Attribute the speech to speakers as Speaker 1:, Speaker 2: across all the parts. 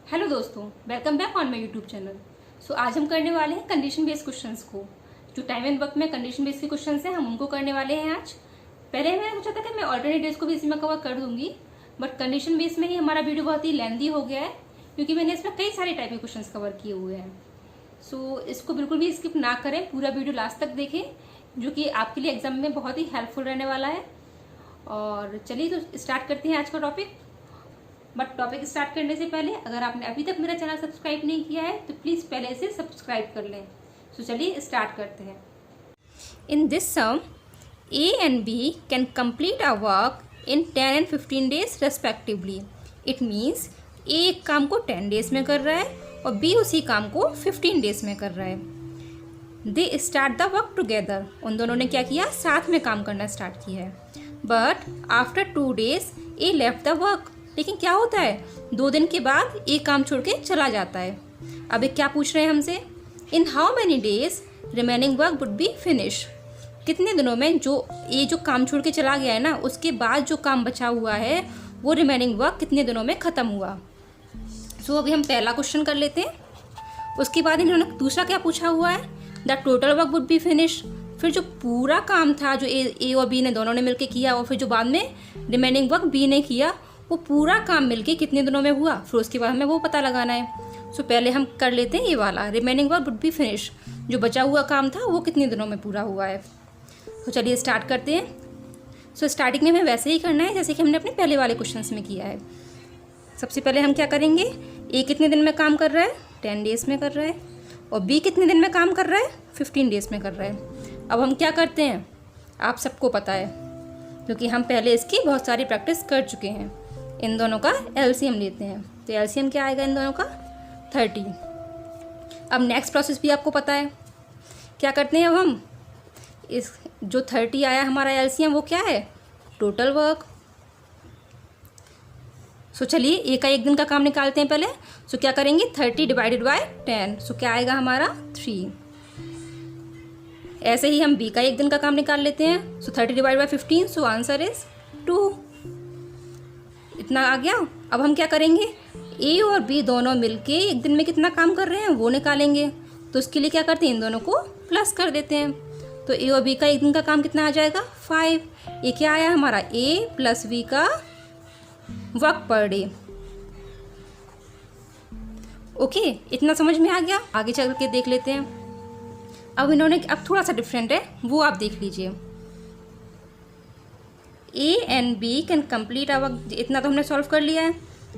Speaker 1: Hello दोस्तों, welcome back on my YouTube channel. आज हम करने वाले हैं कंडीशन बेस्ड क्वेश्चंस को। जो टाइम एंड वर्क में कंडीशन बेस्ड के क्वेश्चंस हैं हम उनको करने वाले हैं आज। पहले मैंने सोचा था कि मैं ऑल्टरनेट डेज को भी इसी में कवर कर दूंगी, बट कंडीशन बेस्ड में ही हमारा वीडियो बहुत ही लेंथी हो गया है क्योंकि मैंने इसमें कई सारे टाइप के क्वेश्चन कवर किए हुए हैं। इसको बिल्कुल भी स्किप ना करें, पूरा वीडियो लास्ट तक देखें, जो कि आपके लिए एग्जाम में बहुत ही हेल्पफुल रहने वाला है। और चलिए तो स्टार्ट करते हैं आज का टॉपिक। बट टॉपिक स्टार्ट करने से पहले अगर आपने अभी तक मेरा चैनल सब्सक्राइब नहीं किया है तो प्लीज पहले इसे सब्सक्राइब कर लें। चलिए स्टार्ट करते हैं। In this sum A and B can complete a work in 10 and 15 days respectively. It means a एक काम को 10 डेज में कर रहा है और बी उसी काम को 15 डेज में कर रहा है। They start the work together. उन दोनों ने क्या किया, साथ में काम करना स्टार्ट किया है। But after 2 days A left the work. लेकिन क्या होता है, 2 दिन के बाद एक काम छोड़ के चला जाता है। अब ये क्या पूछ रहे हैं हमसे, in how many days remaining work would be finish. कितने दिनों में जो काम छोड़ के चला गया है ना, उसके बाद जो काम बचा हुआ है वो रिमेनिंग वर्क कितने दिनों में ख़त्म हुआ। अभी हम पहला क्वेश्चन कर लेते हैं। उसके बाद इन्होंने दूसरा क्या पूछा हुआ है, the total work would be finish. फिर जो पूरा काम था जो ए और बी ने दोनों ने मिलकर किया और फिर जो बाद में रिमेनिंग वर्क बी ने किया, वो पूरा काम मिलके कितने दिनों में हुआ, फिर उसके बाद हमें वो पता लगाना है। पहले हम कर लेते हैं ये वाला, remaining work would be finish. जो बचा हुआ काम था वो कितने दिनों में पूरा हुआ है। चलिए स्टार्ट करते हैं। स्टार्टिंग में हमें वैसे ही करना है जैसे कि हमने अपने पहले वाले क्वेश्चंस में किया है। सबसे पहले हम क्या करेंगे, ए कितने दिन में काम कर रहा है, 10 डेज में कर रहा है, और बी कितने दिन में काम कर रहा है, 15 डेज में कर रहा है। अब हम क्या करते हैं, आप सबको पता है क्योंकि हम पहले इसकी बहुत सारी प्रैक्टिस कर चुके हैं। इन दोनों का एलसीएम लेते हैं। तो एलसीएम क्या आएगा इन दोनों का, 30। अब नेक्स्ट प्रोसेस भी आपको पता है। क्या करते हैं अब हम, इस जो 30 आया हमारा एलसीएम वो क्या है, टोटल वर्क। चलिए ए का एक दिन का काम निकालते हैं पहले। क्या करेंगे, 30 डिवाइडेड बाय 10। क्या आएगा हमारा 3। ऐसे ही हम बी का एक दिन का काम निकाल लेते हैं। 30 डिवाइड बाय 15, आंसर इज 2। इतना आ गया। अब हम क्या करेंगे, ए और बी दोनों मिलके एक दिन में कितना काम कर रहे हैं वो निकालेंगे। तो उसके लिए क्या करते हैं, इन दोनों को प्लस कर देते हैं। तो ए और बी का एक दिन का काम कितना आ जाएगा, 5। ये क्या आया हमारा, ए प्लस बी का वर्क पर डे। ओके, इतना समझ में आ गया। आगे चल के देख लेते हैं। अब थोड़ा सा डिफरेंट है, वो आप देख लीजिए। A and B can complete a work. इतना तो हमने सॉल्व कर लिया है।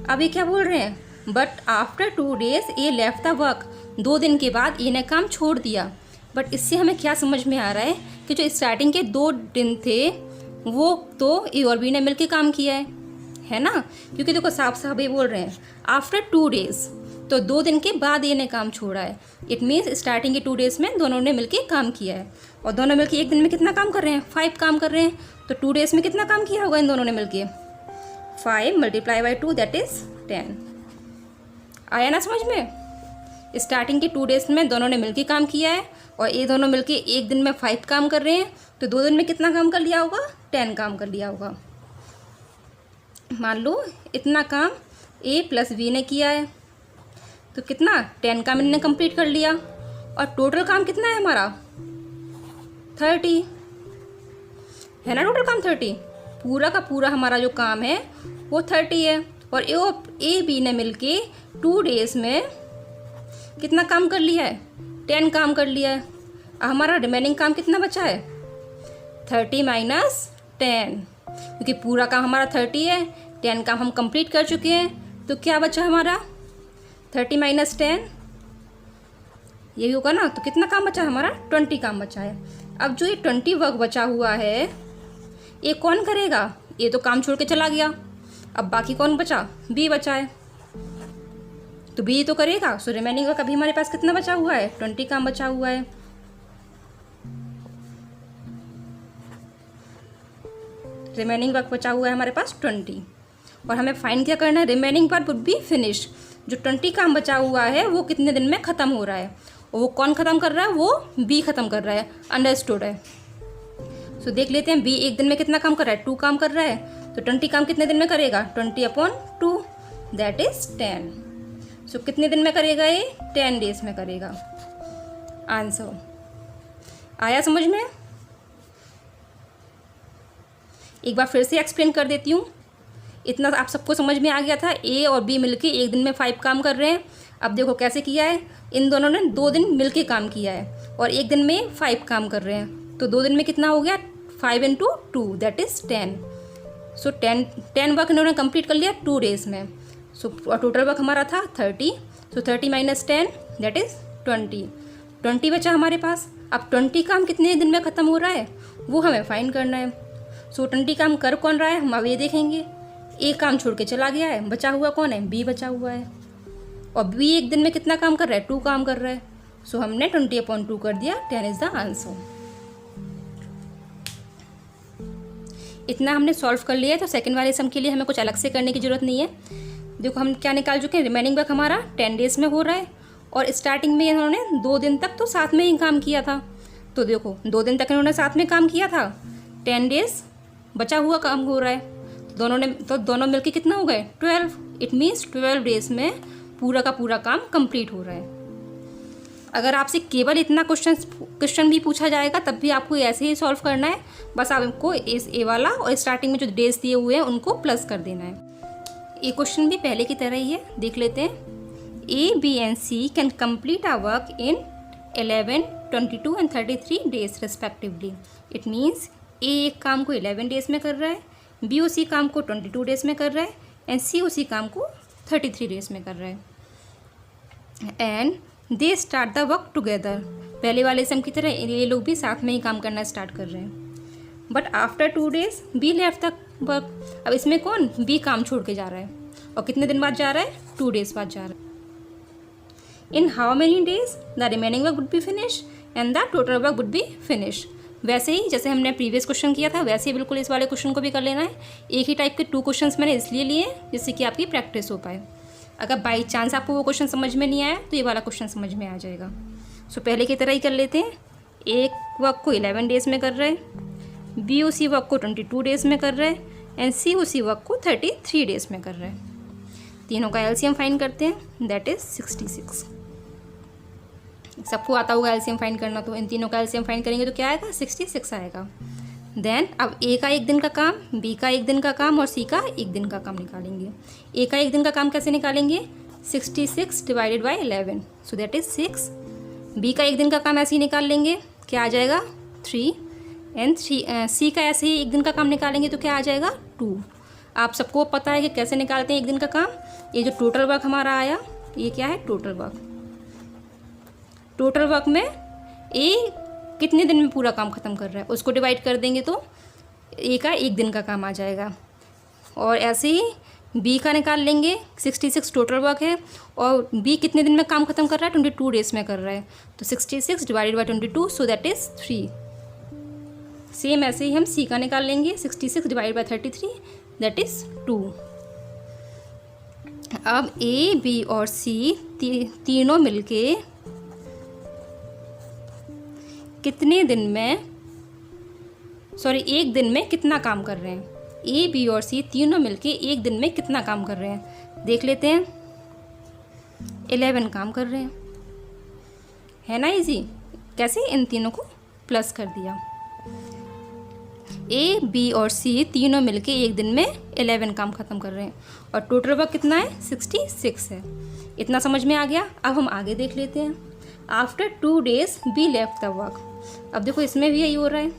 Speaker 1: अब ये क्या बोल रहे हैं, but after 2 days A left the work. 2 दिन के बाद ए ने काम छोड़ दिया। बट इससे हमें क्या समझ में आ रहा है कि जो स्टार्टिंग के 2 दिन थे वो तो ए और बी ने मिलकर काम किया है ना। क्योंकि देखो साफ साफ ये बोल रहे हैं आफ्टर 2 डेज, तो 2 दिन के बाद ए ने काम छोड़ा है। इट मीन्स स्टार्टिंग के 2 डेज में दोनों ने मिलकर काम किया है। और दोनों मिलकर एक दिन में कितना काम कर रहे हैं, 5 काम कर रहे हैं। तो 2 डेज में कितना काम किया होगा इन दोनों ने मिलके, 5 मल्टीप्लाई बाई 2 दैट इज 10। आया ना समझ में। स्टार्टिंग के 2 डेज में दोनों ने मिलके काम किया है और ये दोनों मिलके एक दिन में 5 काम कर रहे हैं। तो 2 दिन में कितना काम कर लिया होगा, 10 काम कर लिया होगा। मान लो इतना काम ए प्लस बी ने किया है, तो कितना 10 काम इन्होंने कंप्लीट कर लिया। और टोटल काम कितना है हमारा, 30 है ना। टोटल काम 30, पूरा का पूरा हमारा जो काम है वो 30 है। और ए बी ने मिलके 2 डेज में कितना काम कर लिया है, 10 काम कर लिया है। हमारा रिमेनिंग काम कितना बचा है, 30 माइनस 10। क्योंकि पूरा काम हमारा 30 है, 10 काम हम कंप्लीट कर चुके हैं। तो क्या बचा हमारा, 30 माइनस 10 यही होगा ना। तो कितना काम बचा हमारा, 20 काम बचा है। अब जो ये 20 वर्क बचा हुआ है ये कौन करेगा, ये तो काम छोड़ के चला गया। अब बाकी कौन बचा, बी बचा है, तो बी तो करेगा। रिमेनिंग वर्क अभी हमारे पास कितना बचा हुआ है, 20 काम बचा हुआ है। रिमेनिंग वर्क बचा हुआ है हमारे पास 20। और हमें फाइंड क्या करना है, remaining work would be finish. जो 20 काम बचा हुआ है वो कितने दिन में ख़त्म हो रहा है, और वो कौन ख़त्म कर रहा है, वो बी ख़त्म कर रहा है। अंडरस्टूड है। देख लेते हैं बी एक दिन में कितना काम कर रहा है, 2 काम कर रहा है। तो 20 काम कितने दिन में करेगा, 20/2 दैट इज 10। सो कितने दिन में करेगा ये? 10 डेज में करेगा। आंसर आया समझ में? एक बार फिर से एक्सप्लेन कर देती हूँ। इतना आप सबको समझ में आ गया था, ए और बी मिलके एक दिन में 5 काम कर रहे हैं। अब देखो कैसे किया है, इन दोनों ने 2 दिन मिलके काम किया है और एक दिन में 5 काम कर रहे हैं। तो 2 दिन में कितना हो गया? 5 × 2 दैट इज़ 10। सो 10 वर्क इन्होंने कंप्लीट कर लिया 2 डेज में। सो टोटल वर्क हमारा था 30। सो 30 - 10 दैट इज़ 20 बचा हमारे पास। अब 20 काम कितने दिन में ख़त्म हो रहा है वो हमें फाइंड करना है। सो 20 काम कर कौन रहा है हम अब ये देखेंगे। एक काम छोड़ के चला गया है, बचा हुआ कौन है? बी बचा हुआ है। और बी एक दिन में कितना काम कर रहा है? 2 काम कर रहा है। सो हमने 20/2 कर दिया, 10 इज़ द आंसर। इतना हमने सॉल्व कर लिया है। तो सेकंड वाले सम के लिए हमें कुछ अलग से करने की ज़रूरत नहीं है। देखो हम क्या निकाल चुके हैं, रिमेनिंग वर्क हमारा 10 डेज में हो रहा है और स्टार्टिंग में इन्होंने 2 दिन तक तो साथ में ही काम किया था। तो देखो 2 दिन तक इन्होंने साथ में काम किया था, 10 डेज बचा हुआ काम हो रहा है। दोनों मिलके कितना हो गए? 12। इट मीन्स 12 डेज में पूरा का पूरा काम कंप्लीट हो रहा है। अगर आपसे केवल इतना क्वेश्चन भी पूछा जाएगा तब भी आपको ऐसे ही सॉल्व करना है। बस आपको इस ए वाला और स्टार्टिंग में जो डेज दिए हुए हैं उनको प्लस कर देना है। ये क्वेश्चन भी पहले की तरह ही है, देख लेते हैं। A, B and C can complete our work in 11, 22 and 33 days respectively. It means a एक काम को 11 डेज में कर रहा है, बी उसी काम को 22 डेज में कर रहा है एंड सी उसी काम को 33 डेज में कर रहा है। And they start the work together. पहले वाले सम की तरह ये लोग भी साथ में ही काम करना स्टार्ट कर रहे हैं। But after 2 days B left the work. अब इसमें कौन? बी काम छोड़ के जा रहा है और कितने दिन बाद जा रहा है? 2 डेज बाद जा रहा है। In how many days the remaining work would be finish and the total work would be finish. वैसे ही जैसे हमने प्रीवियस क्वेश्चन किया था वैसे ही बिल्कुल इस वाले क्वेश्चन को भी कर लेना है। एक ही टाइप के 2 क्वेश्चंस मैंने इसलिए लिए जिससे कि आपकी प्रैक्टिस हो पाए। अगर बाई चांस आपको वो क्वेश्चन समझ में नहीं आया तो ये वाला क्वेश्चन समझ में आ जाएगा। सो पहले की तरह ही कर लेते हैं। एक वर्क को 11 डेज में कर रहे हैं, बी उसी वर्क को 22 डेज में कर रहे हैं एंड सी उसी वर्क को 33 डेज में कर रहे हैं। तीनों का एलसीएम फाइंड करते हैं, दैट इज 66। सबको आता होगा एलसीएम फाइंड करना, तो इन तीनों का एलसीएम फाइंड करेंगे तो क्या आएगा? 66 आएगा। देन अब ए का 1 दिन का काम, बी का 1 दिन का काम और सी का 1 दिन का काम निकालेंगे। ए का 1 दिन का काम कैसे निकालेंगे? 66 / 11, सो दैट इज 6। बी का 1 दिन का काम ऐसे ही निकाल लेंगे, क्या आ जाएगा? 3 एंड सी का ऐसे ही 1 दिन का काम निकालेंगे तो क्या आ जाएगा? 2। आप सबको पता है कि कैसे निकालते हैं 1 दिन का काम। ये जो टोटल वर्क हमारा आया ये क्या है? Total work. टोटल वर्क में ए कितने दिन में पूरा काम ख़त्म कर रहा है उसको डिवाइड कर देंगे तो ए का 1 दिन का काम आ जाएगा। और ऐसे ही बी का निकाल लेंगे, 66 टोटल वर्क है और बी कितने दिन में काम ख़त्म कर रहा है? 22 डेज में कर रहा है, तो 66 / 22 सो दैट इज़ 3। सेम ऐसे ही हम सी का निकाल लेंगे, 66 / 33 दैट इज़ 2। अब ए, बी और सी तीनों मिलके कितने दिन में, सॉरी 1 दिन में कितना काम कर रहे हैं? ए, बी और सी तीनों मिलके 1 दिन में कितना काम कर रहे हैं देख लेते हैं। 11 काम कर रहे हैं, है ना इजी। कैसे? इन तीनों को प्लस कर दिया। ए, बी और सी तीनों मिलके 1 दिन में 11 काम ख़त्म कर रहे हैं और टोटल वर्क कितना है? 66 है। इतना समझ में आ गया। अब हम आगे देख लेते हैं। After 2 days B left the work. अब देखो इसमें भी यही हो रहा है,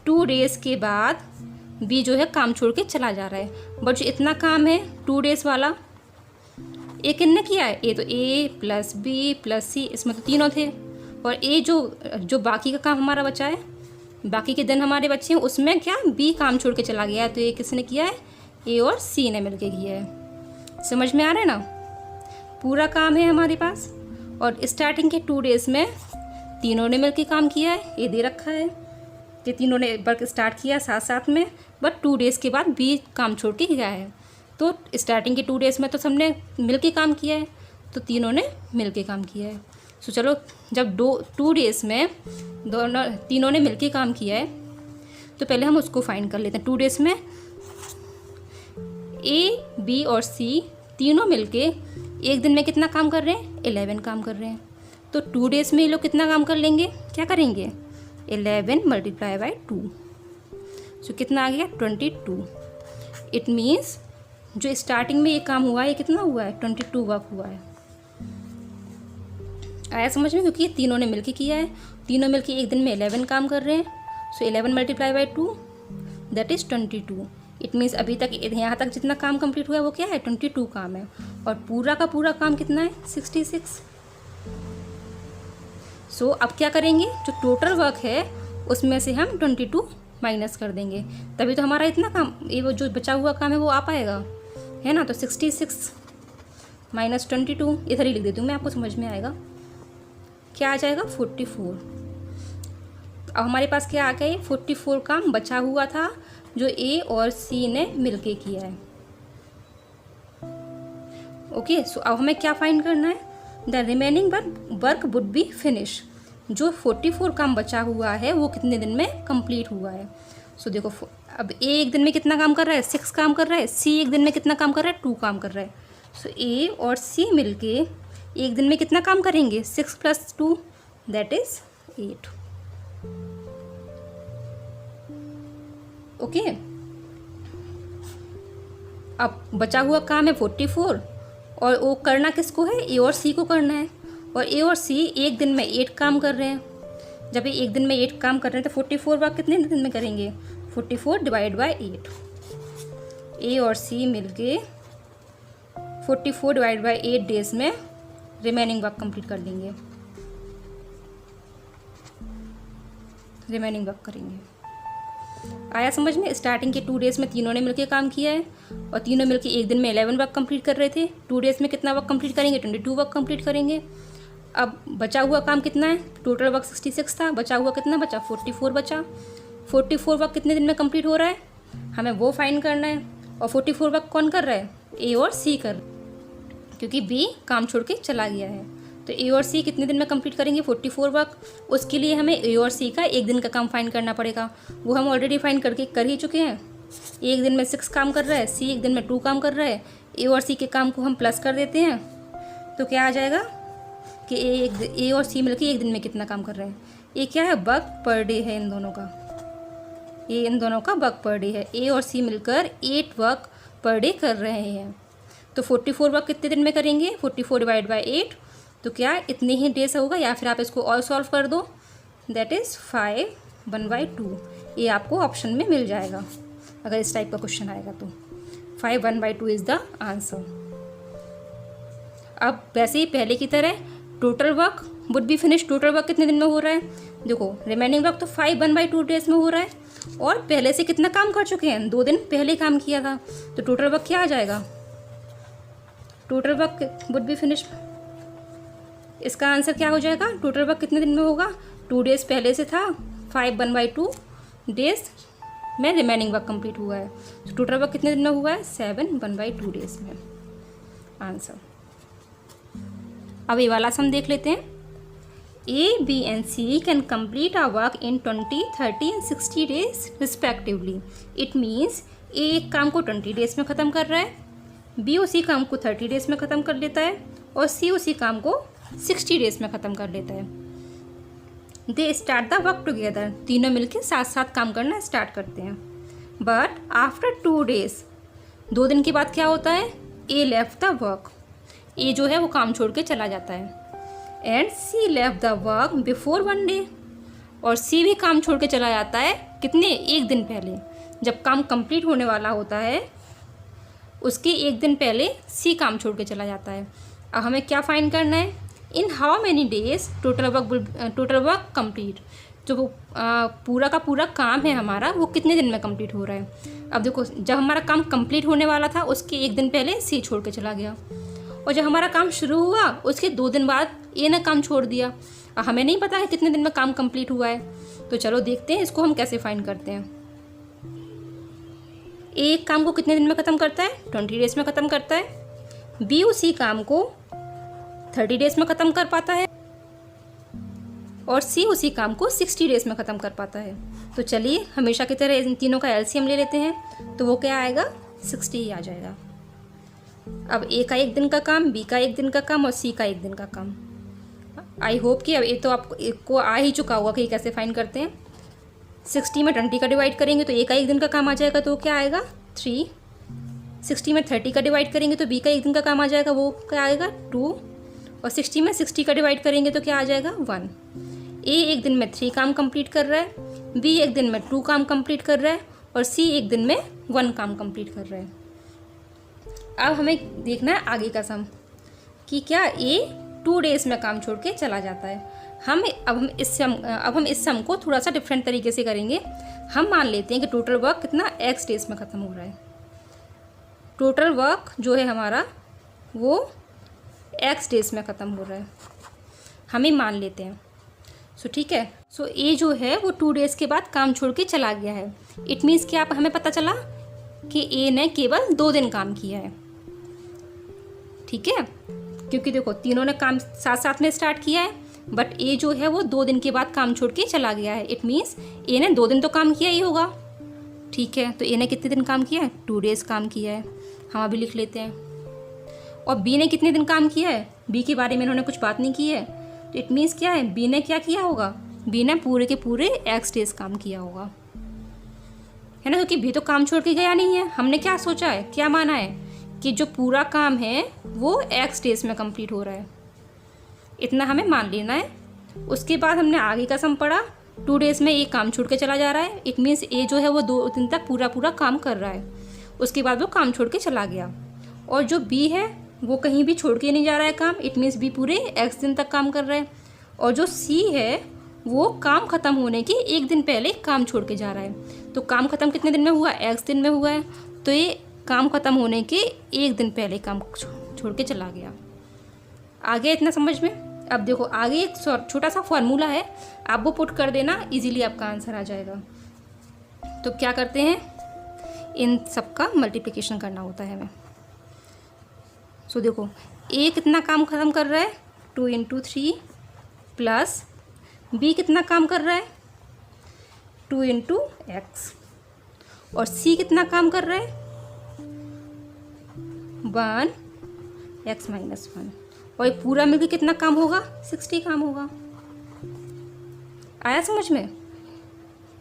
Speaker 1: 2 डेज के बाद बी जो है काम छोड़ के चला जा रहा है। बट जो इतना काम है 2 डेज वाला ए किसने किया है? ए तो ए प्लस बी प्लस सी, इसमें तो तीनों थे। और ए जो बाकी का काम हमारा बचा है, बाकी के दिन हमारे बच्चे हैं, उसमें क्या बी काम छोड़ के चला गया है, तो ये किसने किया है? ए और सी ने मिलके किया है। समझ में आ रहा है ना? पूरा काम है हमारे पास और स्टार्टिंग के 2 डेज में तीनों ने मिलके काम किया है। ये दे रखा है कि तीनों ने वर्क स्टार्ट किया साथ साथ में, बट 2 डेज के बाद बी काम छोड़ के गया है। तो स्टार्टिंग के 2 डेज में तो सबने मिलके काम किया है, तो तीनों ने मिलके काम किया है। सो चलो, जब 2 डेज में तीनों ने मिलके काम किया है तो पहले हम उसको फाइंड कर लेते हैं। 2 डेज में ए, बी और सी तीनों मिलके एक दिन में कितना काम कर रहे हैं? 11 काम कर रहे हैं। तो 2 डेज़ में ये लोग कितना काम कर लेंगे? क्या करेंगे? 11 मल्टीप्लाई बाई 2, सो कितना आ गया? 22। इट मीन्स जो स्टार्टिंग में ये काम हुआ है ये कितना हुआ है? 22 वर्क हुआ है। आया समझ में? क्योंकि ये तीनों ने मिलके किया है, तीनों मिलके एक दिन में 11 काम कर रहे हैं। सो 11 multiply by 2 that is 22। It means अभी तक यहाँ तक जितना काम कंप्लीट हुआ है वो क्या है? 22 काम है। और पूरा का पूरा काम कितना है? 66। सो अब क्या करेंगे? जो टोटल वर्क है उसमें से हम 22 माइनस कर देंगे, तभी तो हमारा इतना काम, ये वो जो बचा हुआ काम है वो आ पाएगा, है ना। तो 66 माइनस 22 इधर ही लिख देती हूँ मैं, आपको समझ में आएगा। क्या आ जाएगा? 44। अब हमारे पास क्या आ गया? ये 44 काम बचा हुआ था जो ए और सी ने मिलके किया है। ओके, सो अब हमें क्या फाइंड करना है? The remaining work would be finish. जो 44 काम बचा हुआ है वो कितने दिन में कंप्लीट हुआ है? सो देखो, अब ए एक दिन में कितना काम कर रहा है? 6 काम कर रहा है। सी एक दिन में कितना काम कर रहा है? 2 काम कर रहा है। सो ए और सी मिलके एक दिन में कितना काम करेंगे? 6 + 2 दैट इज 8। ओके, अब बचा हुआ काम है 44 और वो करना किसको है? ए और सी को करना है। और ए और सी एक दिन में 8 काम कर रहे हैं। जब ये एक दिन में 8 काम कर रहे हैं तो 44 वर्क कितने दिन में करेंगे? 44 डिवाइड बाई 8। ए और सी मिलके 44 डिवाइड बाई 8 डेज में रिमेनिंग वर्क कंप्लीट कर लेंगे, रिमेनिंग वर्क करेंगे। आया समझ में? स्टार्टिंग के 2 डेज़ में तीनों ने मिलके काम किया है और तीनों मिलके एक दिन में 11 वर्क कंप्लीट कर रहे थे। 2 डेज़ में कितना वर्क कंप्लीट करेंगे? 22 वर्क कंप्लीट करेंगे। अब बचा हुआ काम कितना है? टोटल वर्क 66 था, बचा हुआ कितना बचा? 44 बचा। 44 वर्क कितने दिन में कंप्लीट हो रहा है? हमें वो फाइंड करना है। और 44 वर्क कौन कर रहा है? ए और सी कर, क्योंकि बी काम छोड़ के चला गया है। तो ए और सी कितने दिन में कंप्लीट करेंगे 44 वर्क? उसके लिए हमें ए और सी का एक दिन का काम फाइंड करना पड़ेगा। वो हम ऑलरेडी फाइंड कर ही चुके हैं। एक दिन में 6 काम कर रहा है, सी एक दिन में 2 काम कर रहा है। ए और सी के काम को हम प्लस कर देते हैं तो क्या आ जाएगा कि ए और सी मिलकर एक दिन में कितना काम कर रहे हैं। ये क्या है? वर्क पर डे है इन दोनों का, ये इन दोनों का वर्क पर डे है। ए और सी मिलकर 8 वर्क पर डे कर रहे हैं। तो 44 वर्क कितने दिन में करेंगे? 44 डिवाइड बाई 8, तो क्या इतने ही डेज होगा। या फिर आप इसको और सॉल्व कर दो, दैट इज़ 5 1/2। ये आपको ऑप्शन में मिल जाएगा अगर इस टाइप का क्वेश्चन आएगा तो। 5 1/2 इज़ द आंसर। अब वैसे ही पहले की तरह total work would be finish. Total work कितने दिन में हो रहा है? देखो, रिमेनिंग वर्क तो 5 1/2 डेज में हो रहा है और पहले से कितना काम कर चुके हैं? 2 दिन पहले काम किया था। तो टोटल वर्क क्या आ जाएगा? Total work would be finish, इसका आंसर क्या हो जाएगा? टोटल वर्क कितने दिन में होगा? 2 डेज पहले से था, 5 1/2 डेज में रिमेनिंग वर्क कंप्लीट हुआ है। तो टोटल वर्क कितने दिन में हुआ है? 7 1/2 डेज में आंसर। अब ये वाला सम देख लेते हैं। A, B and C can complete our work in 20, 30 and 60 days respectively. It means A एक काम को 20 डेज में ख़त्म कर रहा है, B उसी काम को 30 डेज में ख़त्म कर लेता है और C उसी काम को 60 डेज में ख़त्म कर लेता है। They start the work together, तीनों मिलकर साथ साथ काम करना स्टार्ट करते हैं। बट आफ्टर 2 डेज, 2 दिन के बाद क्या होता है? A left the work, A जो है वो काम छोड़ के चला जाता है। And C left the work before 1 day, और सी भी काम छोड़ के चला जाता है कितने? एक दिन पहले। जब काम कंप्लीट होने वाला होता है उसके एक दिन पहले सी काम छोड़ के चला जाता है। अब हमें क्या फाइंड करना है? In how many days total work complete, जो पूरा का पूरा काम है हमारा वो कितने दिन में कंप्लीट हो रहा है। अब देखो, जब हमारा काम कंप्लीट होने वाला था उसके एक दिन पहले सी छोड़ के चला गया और जब हमारा काम शुरू हुआ उसके 2 दिन बाद ए ने काम छोड़ दिया। हमें नहीं पता है कितने दिन में काम कंप्लीट हुआ है, तो चलो देखते हैं इसको हम कैसे फाइंड करते हैं। ए एक काम को कितने दिन में ख़त्म करता है? 20 डेज में ख़त्म करता है। बी उसी काम को 30 डेज में ख़त्म कर पाता है और सी उसी काम को 60 डेज में ख़त्म कर पाता है। तो चलिए हमेशा की तरह इन तीनों का एलसीएम ले लेते हैं, तो वो क्या आएगा? 60 ही आ जाएगा। अब ए का 1 दिन का काम, बी का 1 दिन का काम और सी का 1 दिन का काम। आई होप कि अब ये तो आपको आ ही चुका होगा कि कैसे फाइंड करते हैं। 60 में 20 का डिवाइड करेंगे तो ए का 1 दिन का काम आ जाएगा, तो क्या आएगा 3। 60 में 30 का डिवाइड करेंगे तो बी का 1 दिन का काम आ जाएगा, वो क्या आएगा 2। और 60 में 60 का डिवाइड करेंगे तो क्या आ जाएगा 1। ए 1 दिन में 3 काम कंप्लीट कर रहा है, बी 1 दिन में 2 काम कंप्लीट कर रहा है और सी 1 दिन में 1 काम कंप्लीट कर रहा है। अब हमें देखना है आगे का सम कि क्या ए 2 डेज में काम छोड़ के चला जाता है। अब हम इस सम को थोड़ा सा डिफरेंट तरीके से करेंगे। हम मान लेते हैं कि टोटल वर्क कितना x डेज में ख़त्म हो रहा है। टोटल वर्क जो है हमारा वो x डेज में ख़त्म हो रहा है, हम ही मान लेते हैं। सो ठीक है। सो ए जो है वो 2 डेज़ के बाद काम छोड़ के चला गया है। इट मीन्स कि हमें पता चला कि ए ने केवल 2 दिन काम किया है। ठीक है, क्योंकि देखो तीनों ने काम साथ साथ में स्टार्ट किया है, बट ए जो है वो 2 दिन के बाद काम छोड़ के चला गया है। इट मीन्स ए ने 2 दिन तो काम किया ही होगा। ठीक है, तो ए ने कितने दिन काम किया है 2 डेज़ काम किया है, हम अभी लिख लेते हैं। और बी ने कितने दिन काम किया है, बी के बारे में इन्होंने कुछ बात नहीं की है, तो इट मीन्स क्या है बी ने क्या किया होगा, बी ने पूरे के पूरे x डेज काम किया होगा, है ना। क्योंकि बी तो काम छोड़ के गया नहीं है। हमने क्या सोचा है, क्या माना है कि जो पूरा काम है वो x डेज में कंप्लीट हो रहा है, इतना हमें मान लेना है। उसके बाद हमने आगे का सम पढ़ा, 2 डेज़ में ए काम छोड़ के चला जा रहा है। इट मीन्स ए जो है वो 2 दिन तक पूरा काम कर रहा है, उसके बाद वो काम छोड़ के चला गया। और जो बी है वो कहीं भी छोड़ के नहीं जा रहा है काम, इट मीन्स बी पूरे x दिन तक काम कर रहा है। और जो सी है वो काम ख़त्म होने के 1 दिन पहले काम छोड़ के जा रहा है। तो काम ख़त्म कितने दिन में हुआ, x दिन में हुआ है, तो ये काम ख़त्म होने के 1 दिन पहले काम छोड़ के चला गया। आ गया इतना समझ में। अब देखो आगे एक छोटा सा फॉर्मूला है, आप वो पुट कर देना, इजीली आपका आंसर आ जाएगा। तो क्या करते हैं, इन सब का मल्टीप्लिकेशन करना होता है हमें। सो देखो ए कितना काम ख़त्म कर रहा है 2 × 3 प्लस बी कितना काम कर रहा है 2 × x और सी कितना काम कर रहा है 1 x - 1 और ये पूरा मिलकर कितना काम होगा 60 काम होगा। आया समझ में।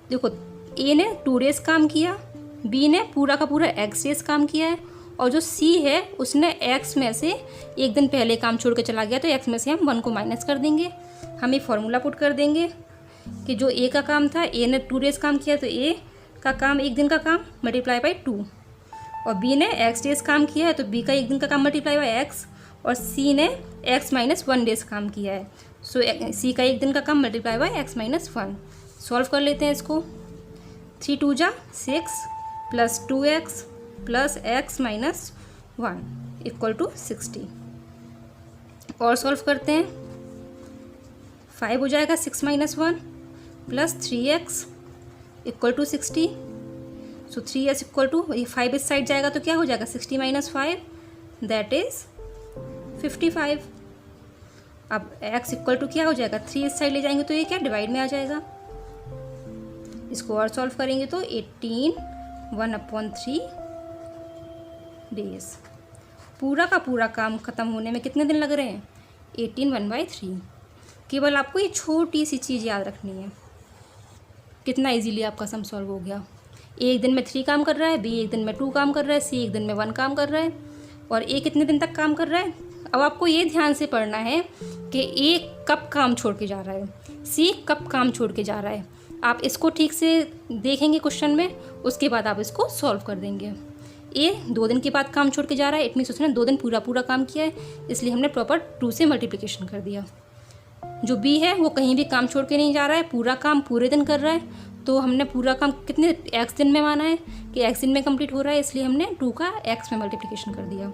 Speaker 1: देखो ए ने 2 डेज़ काम किया, बी ने पूरा का पूरा x डेज़ काम किया है और जो सी है उसने x में से 1 दिन पहले काम छोड़ के चला गया, तो x में से हम 1 को माइनस कर देंगे। हम ये फॉर्मूला पुट कर देंगे कि जो ए का काम था, ए ने 2 डेज़ काम किया तो ए का काम 1 दिन का काम मल्टीप्लाई बाई 2 और बी ने x डेज़ काम किया है तो बी का 1 दिन का काम मल्टीप्लाई बाई x और सी ने x - 1 डेज़ काम किया है, सो सी का 1 दिन का काम मल्टीप्लाई बाई x - 1। सॉल्व कर लेते हैं इसको। 3 × 2 = 6 प्लस 2x प्लस x - 1 = 60। और सॉल्व करते हैं, 5 हो जाएगा 6 - 1 प्लस 3x = 60। सो 3s = ये 5 इस साइड जाएगा तो क्या हो जाएगा 60 - 5 दैट इज़ 55। अब x = क्या हो जाएगा 3 इस साइड ले जाएंगे तो ये क्या डिवाइड में आ जाएगा। इसको और सॉल्व करेंगे तो 18 1/3 डेज। पूरा का पूरा काम ख़त्म होने में कितने दिन लग रहे हैं 18 1/3। केवल आपको ये छोटी सी चीज़ याद रखनी है, कितना इजीली आपका सम सॉल्व हो गया। ए 1 दिन में 3 काम कर रहा है, बी 1 दिन में 2 काम कर रहा है, सी 1 दिन में 1 काम कर रहा है और ए कितने दिन तक काम कर रहा है। अब आपको ये ध्यान से पढ़ना है कि ए कब काम छोड़ के जा रहा है, सी कब काम छोड़ के जा रहा है। आप इसको ठीक से देखेंगे क्वेश्चन में, उसके बाद आप इसको सॉल्व कर देंगे। ए 2 दिन के बाद काम छोड़ के जा रहा है, इट मीन्स उसने 2 दिन पूरा काम किया है, इसलिए हमने प्रॉपर 2 से मल्टीप्लिकेशन कर दिया। जो बी है वो कहीं भी काम छोड़ के नहीं जा रहा है, पूरा काम पूरे दिन कर रहा है, तो हमने पूरा काम कितने x दिन में माना है कि x दिन में कंप्लीट हो रहा है, इसलिए हमने 2 का x में मल्टीप्लिकेशन कर दिया।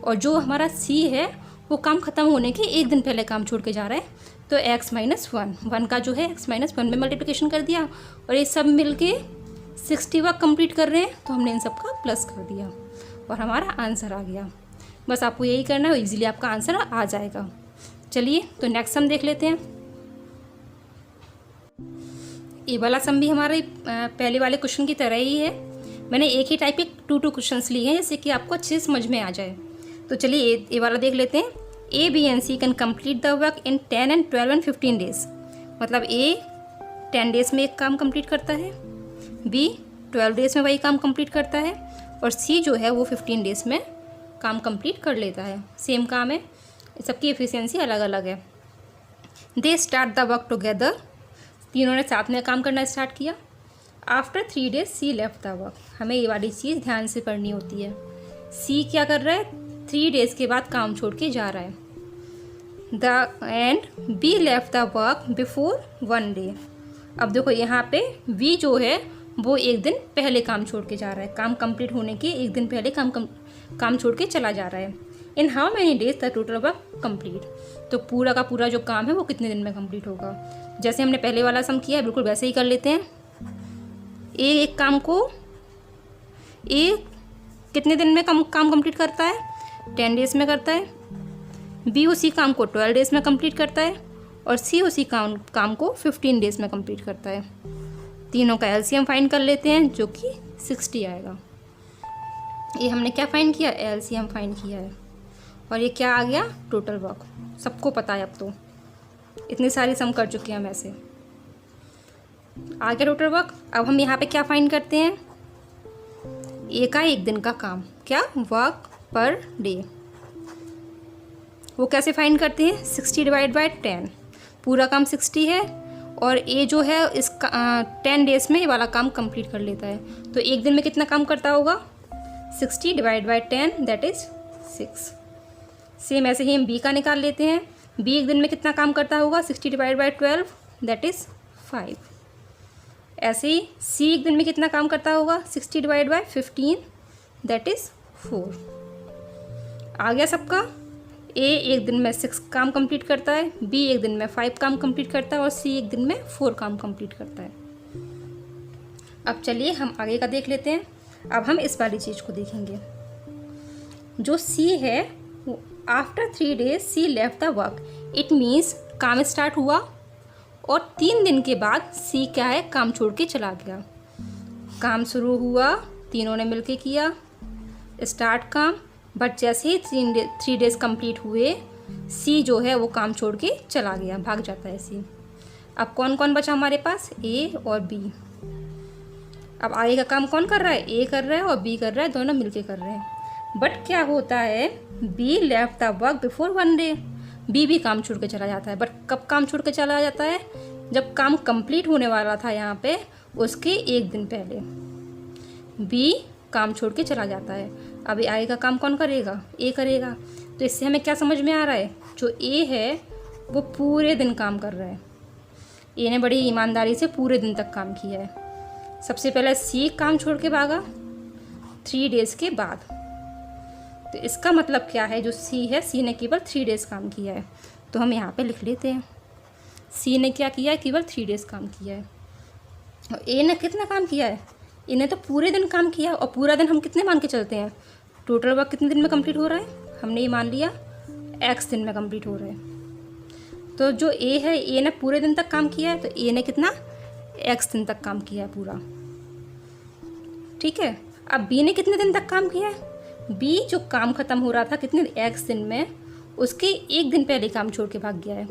Speaker 1: और जो हमारा सी है वो काम ख़त्म होने के 1 दिन पहले काम छोड़ के जा रहा है, तो x - 1 का जो है x - 1 में मल्टीप्लिकेशन कर दिया और ये सब मिल के 60 वर्क कंप्लीट कर रहे हैं, तो हमने इन सब का प्लस कर दिया और हमारा आंसर आ गया। बस आपको यही करना है, ईजिली आपका आंसर आ जाएगा। चलिए तो नेक्स्ट सम देख लेते हैं। ये वाला सम भी हमारे पहले वाले क्वेश्चन की तरह ही है। मैंने एक ही टाइप के 2 क्वेश्चंस लिए हैं, जैसे कि आपको अच्छे से समझ में आ जाए। तो चलिए ये वाला देख लेते हैं। A, B and C can complete the work in 10 and 12 and 15 days. मतलब A 10 डेज में एक काम कंप्लीट करता है, B 12 डेज में वही काम कंप्लीट करता है, और C जो है वो 15 डेज में काम कंप्लीट कर लेता है। सेम काम है, सबकी एफिशिएंसी अलग अलग है। They start the work together, तीनों ने साथ में काम करना स्टार्ट किया। After 3 days C left the work, हमें ये वाली चीज़ ध्यान से पढ़नी होती है। सी क्या कर रहा है, 3 डेज के बाद काम छोड़ के जा रहा है। The end B left the work before 1 day. अब देखो यहाँ पे बी जो है वो एक दिन पहले काम छोड़ के जा रहा है, काम कंप्लीट होने के एक दिन पहले काम छोड़ के चला जा रहा है। In how many days the total work complete, तो पूरा का पूरा जो काम है वो कितने दिन में कंप्लीट होगा। जैसे हमने पहले वाला सम किया है बिल्कुल वैसे ही कर लेते हैं। एक काम को कितने दिन में काम कंप्लीट करता है, 10 डेज में करता है। बी उसी काम को 12 डेज में कंप्लीट करता है, और सी उसी काम को 15 डेज में कंप्लीट करता है। तीनों का एलसीएम फाइंड कर लेते हैं जो कि 60 आएगा। ये हमने क्या फाइंड किया, एलसीएम फाइंड किया है, और ये क्या आ गया, टोटल वर्क। सबको पता है, अब तो इतनी सारी सम कर चुके हैं हम ऐसे। आ गया टोटल वर्क। अब हम यहाँ पे क्या फाइंड करते हैं, ए का एक दिन का काम, क्या, वर्क पर डे। वो कैसे फाइंड करते हैं, 60 डिवाइड बाय 10। पूरा काम 60 है, और ए जो है इसका 10 डेज में ये वाला काम कंप्लीट कर लेता है। तो एक दिन में कितना काम करता होगा, 60 divide by 10 that is 6। Same ऐसे ही हम बी का निकाल लेते हैं। बी एक दिन में कितना काम करता होगा, 60 डिवाइड बाय 12 दैट इज 5। ऐसे ही सी एक दिन में कितना काम करता होगा, 60 डिवाइड बाय 15 दैट इज 4। आ गया सबका। ए एक दिन में 6 काम कंप्लीट करता है, बी एक दिन में 5 काम कंप्लीट करता है, और सी एक दिन में 4 काम कंप्लीट करता है। अब चलिए हम आगे का देख लेते हैं। अब हम इस वाली चीज़ को देखेंगे। जो सी है, after 3 days C left the work, it means काम स्टार्ट हुआ और 3 दिन के बाद सी क्या है, काम छोड़ के चला गया। काम शुरू हुआ, तीनों ने मिलके किया स्टार्ट काम, बट जैसे ही 3 डेज कंप्लीट हुए सी जो है वो काम छोड़ के चला गया, भाग जाता है सी। अब कौन कौन बचा हमारे पास, ए और बी। अब आगे का काम कौन कर रहा है, ए कर रहा है और बी कर रहा है, दोनों मिलके कर रहे हैं। बट क्या होता है, B left the work before 1 day, B भी काम छोड़ के चला जाता है। बट कब काम छोड़ के चला जाता है, जब काम कंप्लीट होने वाला था यहाँ पे उसके एक दिन पहले बी काम छोड़ के चला जाता है। अभी आगे का काम कौन करेगा, ए करेगा। तो इससे हमें क्या समझ में आ रहा है, जो ए है वो पूरे दिन काम कर रहा है। ए ने बड़ी ईमानदारी से पूरे दिन तक काम किया है। सबसे पहले सी काम छोड़ के भागा 3 डेज के बाद। तो इसका मतलब क्या है, जो सी है, सी ने केवल 3 डेज काम किया है। तो हम यहाँ पे लिख लेते हैं, सी ने क्या किया है, केवल 3 डेज काम किया है। और ए ने कितना काम किया है, ए ने तो पूरे दिन काम किया। और पूरा दिन हम कितने मान के चलते हैं, टोटल वर्क कितने दिन में कंप्लीट हो रहा है, हमने ये मान लिया x दिन में कंप्लीट हो रहा है। तो जो ए है, ए ने पूरे दिन तक काम किया है, तो ए ने कितना, x दिन तक काम किया है पूरा। ठीक है। अब बी ने कितने दिन तक काम किया है, बी जो काम ख़त्म हो रहा था कितने, x दिन में, उसके एक दिन पहले काम छोड़ के भाग गया है।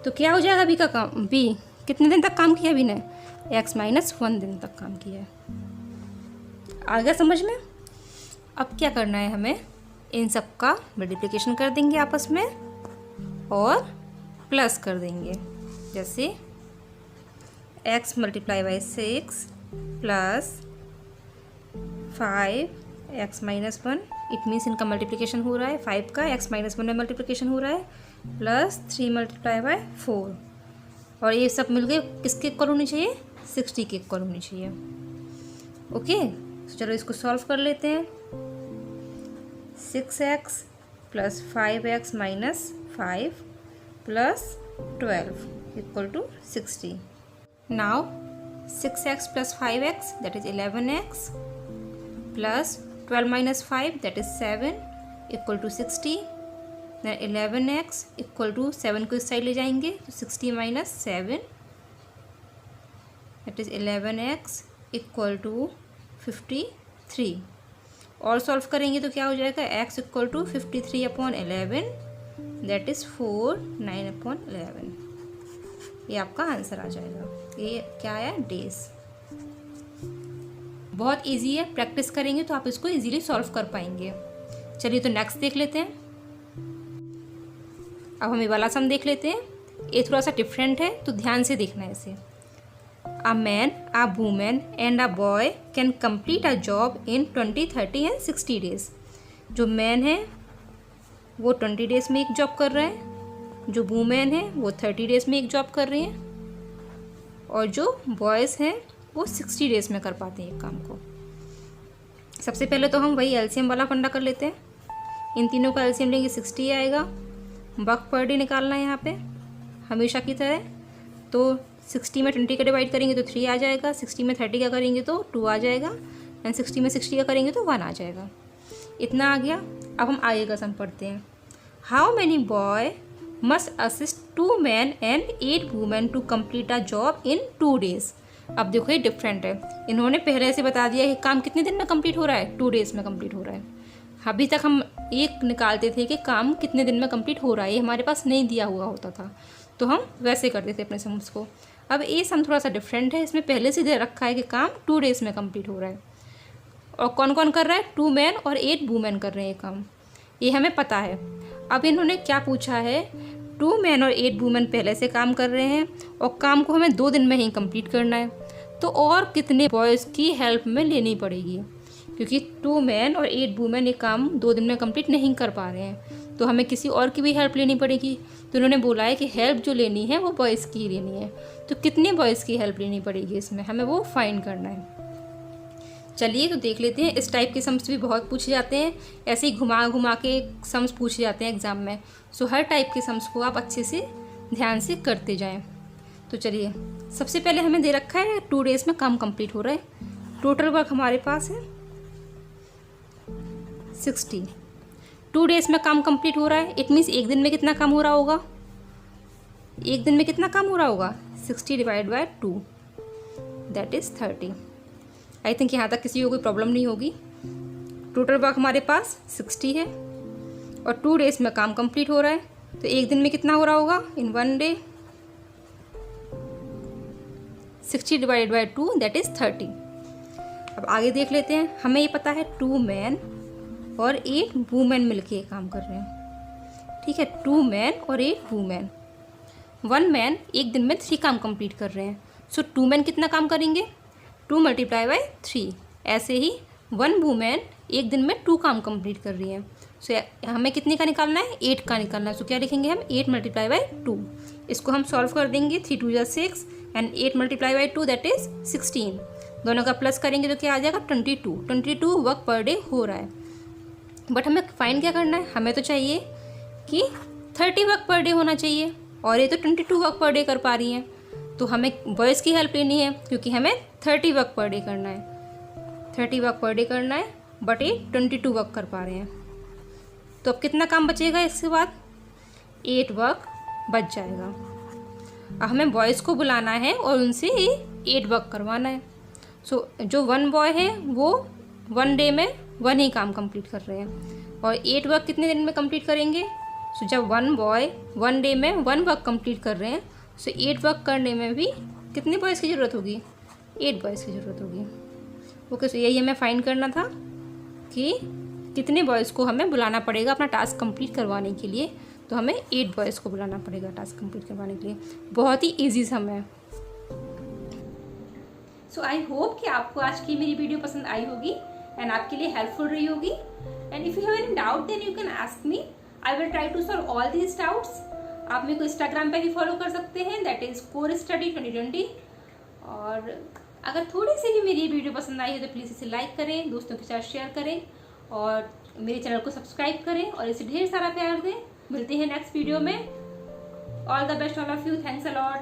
Speaker 1: तो क्या हो जाएगा बी का काम, बी कितने दिन तक काम किया बी ने, x माइनस 1 दिन तक काम किया है। आ गया समझ में। अब क्या करना है, हमें इन सब का मल्टीप्लिकेशन कर देंगे आपस में और प्लस कर देंगे। जैसे x multiply by 6 plus 5x minus 1, it means इनका मल्टीप्लिकेशन हो रहा है, 5 का x माइनस 1 में मल्टीप्लिकेशन हो रहा है, प्लस 3 मल्टीप्लाई बाई 4। और ये सब मिलके किसके इक्वल होनी चाहिए, 60 के इक्वल होनी चाहिए। ओके, तो चलो इसको सॉल्व कर लेते हैं। 6x plus 5x minus 5 plus 12 equal to 60। Now 6x plus 5x that is 11x plus 12 minus 5 that is 7 equal to 60। Then 11x equal to 7 को इस साइड ले जाएंगे तो 60 minus 7 that is 11x equal to 53। और solve करेंगे तो क्या हो जाएगा, x equal to 53/11 that is 4 9/11। ये आपका आंसर आ जाएगा। ये क्या है, डेज। बहुत इजी है, प्रैक्टिस करेंगे तो आप इसको इजीली सॉल्व कर पाएंगे। चलिए तो नेक्स्ट देख लेते हैं। अब हम ये वाला सम देख लेते हैं। ये थोड़ा सा डिफरेंट है तो ध्यान से देखना है इसे। A man, a woman and a boy can complete a job in 20, 30 and 60 days। जो मैन है वो 20 डेज में एक जॉब कर रहा है, जो वूमेन है वो 30 डेज में एक जॉब कर रही हैं, और जो बॉयज़ हैं वो 60 डेज में कर पाते हैं एक काम को। सबसे पहले तो हम वही एलसीएम वाला फंडा कर लेते हैं। इन तीनों का एलसीएम लेंगे 60 आएगा। वर्क पर डे निकालना है यहाँ पे हमेशा की तरह। तो 60 में 20 का डिवाइड करेंगे तो 3 आ जाएगा, 60 में 30 का करेंगे तो 2 आ जाएगा, एंड 60 में 60 का करेंगे तो 1 आ जाएगा। इतना आ गया। अब हम आगे का सम पढ़ते हैं। How many boy must assist 2 man and 8 women to complete a job in 2 days. अब देखो ये डिफरेंट है। इन्होंने पहले से बता दिया कि काम कितने दिन में कंप्लीट हो रहा है, 2 डेज में कंप्लीट हो रहा है। अभी तक हम एक निकालते थे कि काम कितने दिन में कंप्लीट हो रहा है, ये हमारे पास नहीं दिया हुआ होता था, तो हम वैसे करते थे अपने सम्स को। अब ये सम थोड़ा सा डिफरेंट है। इसमें पहले से दे रखा है कि काम 2 डेज में कंप्लीट हो रहा है, और कौन कौन कर रहा है, 2 मैन और 8 वूमेन कर रहे हैं ये काम, ये हमें पता है। अब इन्होंने क्या पूछा है, 2 मैन और 8 वूमेन पहले से काम कर रहे हैं और काम को हमें 2 दिन में ही कंप्लीट करना है, तो और कितने बॉयज़ की हेल्प में लेनी पड़ेगी, क्योंकि 2 मैन और 8 वूमेन ये काम 2 दिन में कंप्लीट नहीं कर पा रहे हैं, तो हमें किसी और की भी हेल्प लेनी पड़ेगी। तो उन्होंने बोला है कि हेल्प जो लेनी है वो बॉयज़ की ही लेनी है। तो कितने बॉयज़ की हेल्प लेनी पड़ेगी, इसमें हमें वो फाइंड करना है। चलिए तो देख लेते हैं। इस टाइप के सम्स भी बहुत पूछे जाते हैं, ऐसे ही घुमा घुमा के सम्स पूछे जाते हैं एग्ज़ाम में। सो हर टाइप के सम्स को आप अच्छे से ध्यान से करते जाएं। तो चलिए, सबसे पहले हमें दे रखा है 2 डेज़ में काम कंप्लीट हो रहा है। टोटल वर्क हमारे पास है 60। 2 डेज़ में काम कंप्लीट हो रहा है, इट मीन्स एक दिन में कितना काम हो रहा होगा, एक दिन में कितना काम हो रहा होगा, 60 divide by 2 that is 30। I think यहाँ तक किसी को कोई प्रॉब्लम नहीं होगी। टोटल वर्क हमारे पास 60 है और 2 डेज़ में काम कंप्लीट हो रहा है, तो एक दिन में कितना हो रहा होगा, इन 1 day 60 divide by 2 that is 30। अब आगे देख लेते हैं। हमें ये पता है 2 मैन और 8 वूमेन मिलके काम कर रहे हैं, ठीक है। 2 मैन और 8 वूमेन। 1 मैन एक दिन में 3 काम कंप्लीट कर रहे हैं, सो 2 मैन कितना काम करेंगे, 2 मल्टीप्लाई बाय 3। ऐसे ही 1 वूमेन एक दिन में 2 काम कंप्लीट कर रही हैं, सो हमें कितने का निकालना है, 8 का निकालना है। सो क्या लिखेंगे हम, 8 मल्टीप्लाई बाय 2। इसको हम सॉल्व कर देंगे, 3 2 जा 6 and 8 multiply by 2 that is 16। दोनों का प्लस करेंगे तो क्या आ जाएगा, 22 वर्क पर डे हो रहा है। बट हमें फाइंड क्या करना है, हमें तो चाहिए कि 30 वर्क पर डे होना चाहिए, और ये तो 22 वर्क पर डे कर पा रही हैं, तो हमें बॉयज़ की हेल्प लेनी है क्योंकि हमें 30 वर्क पर डे करना है, 30 वर्क पर डे करना है, बट ये 22 वर्क कर पा रहे हैं। तो अब कितना काम बचेगा इसके बाद, 8 वर्क बच जाएगा। अब हमें बॉयज़ को बुलाना है और उनसे 8 वर्क करवाना है। सो जो 1 बॉय है वो 1 डे में 1 ही काम कंप्लीट कर रहे हैं, और 8 वर्क कितने दिन में कंप्लीट करेंगे। सो जब 1 बॉय 1 डे में 1 वर्क कंप्लीट कर रहे हैं, सो 8 वर्क करने में भी कितने बॉयज़ की ज़रूरत होगी, 8 बॉयज़ की ज़रूरत होगी। ओके, सो यही हमें फाइंड करना था कि कितने बॉयज़ को हमें बुलाना पड़ेगा अपना टास्क कंप्लीट करवाने के लिए। तो हमें 8 बॉयज़ को बुलाना पड़ेगा टास्क कंप्लीट करवाने के लिए। बहुत ही ईजी सम है। सो आई होप कि आपको आज की मेरी वीडियो पसंद आई होगी एंड आपके लिए हेल्पफुल रही होगी। And if you have any doubt then you can ask me, I will try to solve all these doubts. आप मेरे को इंस्टाग्राम पे भी फॉलो कर सकते हैं, दैट इज़ कोर स्टडी 2020। और अगर थोड़ी सी भी मेरी वीडियो पसंद आई है तो प्लीज़ इसे लाइक करें, दोस्तों के साथ शेयर करें और मेरे चैनल को सब्सक्राइब करें और इसे ढेर सारा प्यार दें। मिलते हैं नेक्स्ट वीडियो में। All the best all of you, thanks a lot.